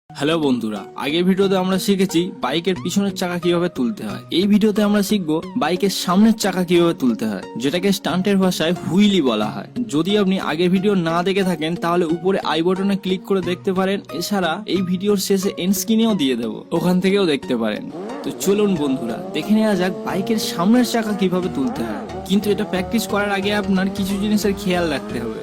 Hello বন্ধুরা, আগের ভিডিওতে আমরা শিখেছি বাইকের পিছনের চাকা কিভাবে তুলতে হয়। এই ভিডিওতে আমরা শিখবো বাইকের সামনের চাকা কিভাবে তুলতে হয়, যেটাকে স্টান্টের ভাষায় হুইলি বলা হয়। যদি আপনি আগের ভিডিও না দেখে থাকেন তাহলে উপরে আই বাটনে ক্লিক করে দেখতে পারেন। এছাড়া এই ভিডিওর শেষে এন্ড স্ক্রিনেও দিয়ে দেবো, ওখান থেকেও দেখতে পারেন। তো চলুন বন্ধুরা, দেখে নেওয়া যাক বাইকের সামনের চাকা কিভাবে তুলতে হয়। কিন্তু এটা প্র্যাকটিস করার আগে আপনার কিছু জিনিসের খেয়াল রাখতে হবে।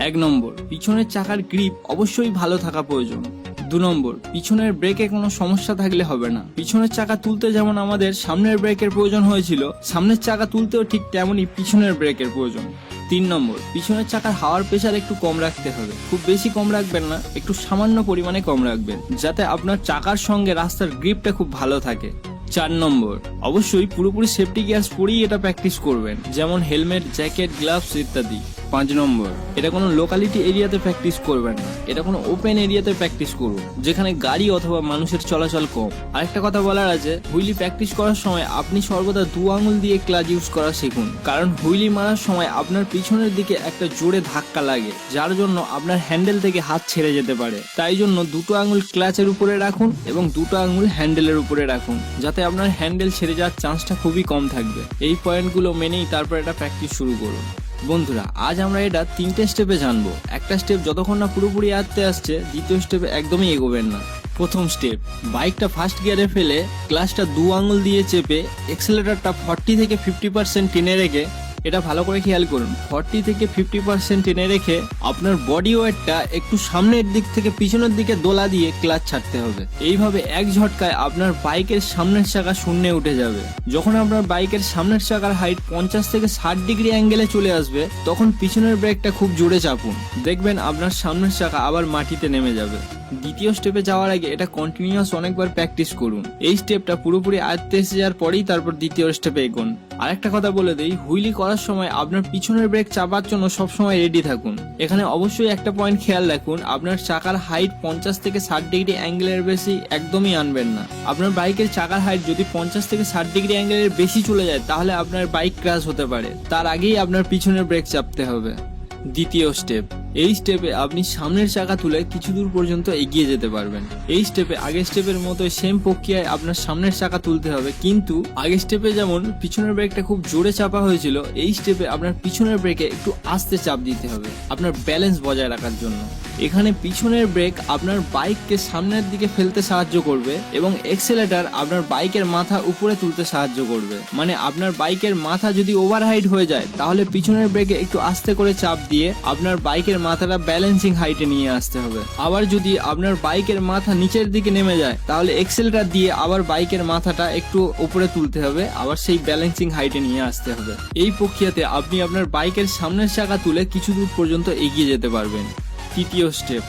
1 নম্বর, পিছনের চাকার গ্রিপ অবশ্যই ভালো থাকা প্রয়োজন। 2 নম্বর, পিছনের ব্রেকে কোনো সমস্যা থাকলে হবে না। পিছনের চাকা তুলতে যেমন আমাদের সামনের ব্রেকের প্রয়োজন হয়েছিল, সামনের চাকা তুলতেও ঠিক তেমনই পিছনের ব্রেকের প্রয়োজন। 3 নম্বর, পিছনের চাকার হাওয়ার প্রেসার একটু কম রাখতে হবে। খুব বেশি কম রাখবেন না, একটু সামান্য পরিমাণে কম রাখবেন, যাতে আপনার চাকার সঙ্গে রাস্তার গ্রিপটা খুব ভালো থাকে। 4 নম্বর, অবশ্যই পুরোপুরি সেফটি গিয়ার্স পরেই এটা প্র্যাকটিস করবেন, যেমন হেলমেট, জ্যাকেট, গ্লাভস ইত্যাদি। 5 নম্বর, এটা কোনো লোকালিটি এরিয়াতে প্র্যাকটিস করবেন না, এটা কোনো ওপেন এরিয়াতে প্র্যাকটিস করুন, যেখানে গাড়ি অথবা মানুষের চলাচল কম। আরেকটা কথা বলার আছে, হুইলি প্র্যাকটিস করার সময় আপনি সর্বদা 2 আঙুল দিয়ে ক্লাচ ইউজ করা শিখুন, কারণ হুইলি মারার সময় আপনার পিছনের দিকে একটা জোরে ধাক্কা লাগে, যার জন্য আপনার হ্যান্ডেল থেকে হাত ছেড়ে যেতে পারে। তাই জন্য 2টো আঙুল ক্লাচের উপরে রাখুন এবং 2টো আঙুল হ্যান্ডেলের উপরে রাখুন, যাতে আপনার হ্যান্ডেল ছেড়ে যাওয়ার চান্সটা খুবই কম থাকবে। এই পয়েন্টগুলো মেনেই তারপর এটা প্র্যাকটিস শুরু করুন। বন্ধুরা, আজ আমরা এটা 3টে স্টেপে জানবো। একটা স্টেপ যতক্ষণ না পুরোপুরি আয়ত্তে আসছে, দ্বিতীয় স্টেপে একদমই এগোবেন না। প্রথম স্টেপ, বাইকটা ফার্স্ট গিয়ারে ফেলে ক্লাচটা 2 আঙুল দিয়ে চেপে এক্সেলেটরটা 40 থেকে 50% টেনে রেখে, এটা ভালো করে খেয়াল করুন, 40 থেকে 50% টেনে রেখে আপনার বডি ওয়েটটা একটু সামনের দিক থেকে পিছনের দিকে দোলা দিয়ে ক্লাচ ছাড়তে হবে। এইভাবে এক ঝটকায় আপনার বাইকের সামনের চাকা শূন্যে উঠে যাবে। যখন আপনার বাইকের সামনের চাকার হাইট 50 থেকে 60 ডিগ্রি অ্যাঙ্গেলে চলে আসবে, তখন পিছনের ব্রেকটা খুব জোরে চাপুন, দেখবেন আপনার সামনের চাকা আবার মাটিতে নেমে যাবে। দ্বিতীয় স্টেপে যাওয়ার আগে এটা কন্টিনিউয়াস অনেকবার প্র্যাকটিস করুন। এই স্টেপটা পুরোপুরি আয়ত্তে এসে যাওয়ার পরেই তারপর দ্বিতীয় স্টেপে এগোন। আরেকটা কথা বলে দেই, হুইলি করার সময় আপনার পিছনের ব্রেক চাপার জন্য সবসময় রেডি থাকুন। এখানে অবশ্যই একটা পয়েন্ট খেয়াল রাখুন, আপনার চাকার হাইট 50 থেকে 60 ডিগ্রি অ্যাঙ্গেলের বেশি একদমই আনবেন না। আপনার বাইকের চাকার হাইট যদি 50 থেকে 60 ডিগ্রি অ্যাঙ্গেলের বেশি চলে যায়, তাহলে আপনার বাইক ক্র্যাশ হতে পারে। তার আগেই আপনার পিছনের ব্রেক চাপতে হবে। দ্বিতীয় স্টেপ, এই স্টেপে আপনি সামনের চাকা তুলে কিছু দূর পর্যন্ত এগিয়ে যেতে পারবেন। এই স্টেপে আগের স্টেপের মতো সেম প্রক্রিয়ায় আপনার সামনের চাকা তুলতে হবে, কিন্তু আগের স্টেপে যেমন পিছনের ব্রেকটা খুব জোরে চাপা হয়েছিল, এই স্টেপে আপনার পিছনের ব্রেকে একটু আস্তে চাপ দিতে হবে আপনার ব্যালেন্স বজায় রাখার জন্য। এখানে পিছনের ব্রেক আপনার বাইককে সামনের দিকে ফেলতে সাহায্য করবে এবং এক্সেলেটর আপনার বাইকের মাথা উপরে তুলতে সাহায্য করবে। মানে আপনার বাইকের মাথা যদি ওভারহাইট হয়ে যায়, তাহলে পিছনের ব্রেকে একটু আস্তে করে চাপ দিয়ে আপনার বাইকের মাথাটা ব্যালেন্সিং হাইটে নিয়ে আসতে হবে। আবার যদি আপনার বাইকের মাথা নিচের দিকে নেমে যায়, তাহলে এক্সেলেটর দিয়ে আবার বাইকের মাথাটা একটু উপরে তুলতে হবে, আবার সেই ব্যালেন্সিং হাইটে নিয়ে আসতে হবে। এই প্রক্রিয়াতে আপনি আপনার বাইকের সামনের চাকা তুলে কিছু দূর পর্যন্ত এগিয়ে যেতে পারবেন। তৃতীয় স্টেপ,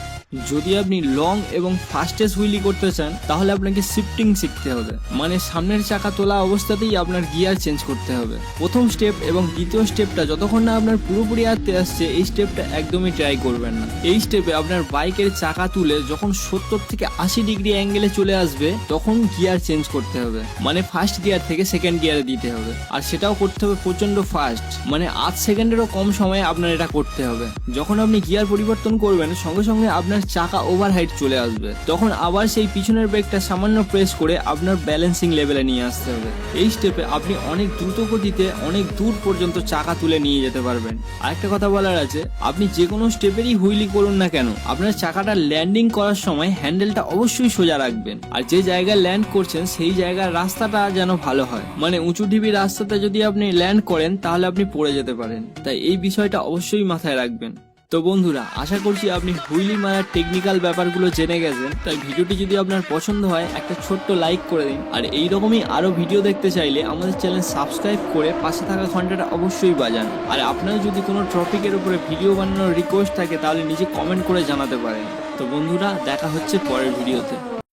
যদি আপনি লং এবং ফাস্টেস্ট হুইলি করতে চান, তাহলে আপনাকে শিফটিং শিখতে হবে, মানে সামনের চাকা তোলা অবস্থাতেই আপনার গিয়ার চেঞ্জ করতে হবে। প্রথম স্টেপ এবং দ্বিতীয় স্টেপটা যতক্ষণ না আপনার পুরোপুরি আয়ত্তে আসছে, এই স্টেপটা একদমই ট্রাই করবেন না। এই স্টেপে আপনার বাইকের চাকা তুলে যখন 70 থেকে 80 ডিগ্রি অ্যাঙ্গেলে চলে আসবে, তখন গিয়ার চেঞ্জ করতে হবে, মানে ফার্স্ট গিয়ার থেকে সেকেন্ড গিয়ারে দিতে হবে। আর সেটাও করতে হবে প্রচন্ড ফাস্ট, মানে 8 সেকেন্ডেরও কম সময়ে আপনার এটা করতে হবে। যখন আপনি গিয়ার পরিবর্তন করবেন, সঙ্গে সঙ্গে আপনার চাকা ওভারহাইট চলে আসবে, তখন আবার সেই পিছনের ব্রেকটা সামান্য প্রেস করে আপনার ব্যালেন্সিং লেভেলে নিয়ে আসতে হবে। এই স্টেপে আপনি অনেক দ্রুত গতিতে অনেক দূর পর্যন্ত চাকা তুলে নিয়ে যেতে পারবেন। আরেকটা কথা বলার আছে, আপনি যে কোনো স্টেপেরই হুইলি করুন না কেন, আপনার চাকাটা ল্যান্ডিং করার সময় হ্যান্ডেলটা অবশ্যই সোজা রাখবেন। আর যে জায়গায় ল্যান্ড করছেন সেই জায়গার রাস্তাটা যেন ভালো হয়, মানে উঁচু ঢিবি রাস্তাতে যদি আপনি ল্যান্ড করেন, তাহলে আপনি পড়ে যেতে পারেন। তাই এই বিষয়টা অবশ্যই মাথায় রাখবেন। তো বন্ধুরা, আশা করছি আপনি হুইলি মারার টেকনিক্যাল ব্যাপারগুলো জেনে গেছেন। তাই ভিডিওটি যদি আপনার পছন্দ হয়, একটা ছোট্ট লাইক করে দিন। আর এইরকমই আরো ভিডিও দেখতে চাইলে আমাদের চ্যানেল সাবস্ক্রাইব করে পাশে থাকা ঘন্টাটা অবশ্যই বাজান। আর আপনার যদি কোনো টপিকের উপরে ভিডিও বানানোর রিকোয়েস্ট থাকে, তাহলে নিচে কমেন্ট করে জানাতে পারেন। তো বন্ধুরা, দেখা হচ্ছে পরের ভিডিওতে।